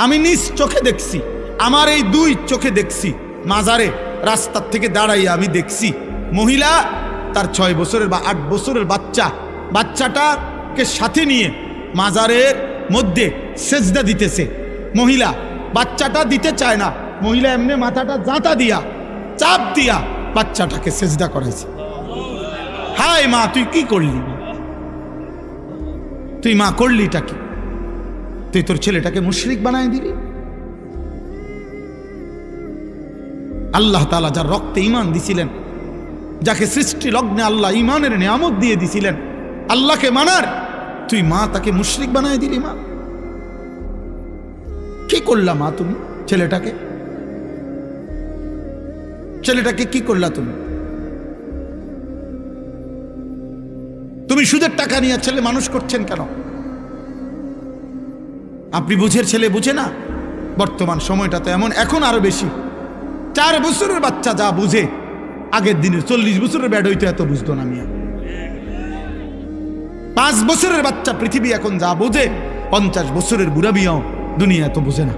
আমি নিজ চোখে দেখছি, আমার এই দুই চোখে দেখছি। মাজারে রাস্তার থেকে দাঁড়াইয়া আমি দেখছি মহিলা তার 6 বছরের বা 8 বছরের বাচ্চাটাকে সাথে নিয়ে মাজারের মধ্যে সেজদা দিতেছে। মহিলা বাচ্চাটা দিতে চায় না, মহিলা এমনি মাথাটা জাঁতা দিয়া চাপ দিয়া বাচ্চাটাকে সেজদা করাইছে। হায় মা, তুই কি করলি? তুই মা করলিটা কি? তুই তোর ছেলেটাকে মুশরিক বানায় দিবি? আল্লাহ তাআলা যার রক্তে ঈমান দিছিলেন, যাকে সৃষ্টি লগ্নে আল্লাহ ঈমানের নিয়ামত দিয়ে দিছিলেন, আল্লাহকে মানার, তুই মা তাকে মুশরিক বানায় দিলি। মা কি করলা? মা তুমি ছেলেটাকে কি করলা? তুমি সুদের টাকা নিয়ে ছেলে মানুষ করছেন কেন? আপনি বুঝের ছেলে বুঝে না? বর্তমান সময়টা তো এমন, এখন আরো বেশি। 4 বছরের বাচ্চা যা বুঝে, আগের দিনে 40 বছরের ব্যাড হইতো এত বুঝতো না মিয়া। 5 বছরের বাচ্চা পৃথিবী এখন যা বোঝে, 50 বছরের বুড়া বিয়াও দুনিয়া এত বোঝে না।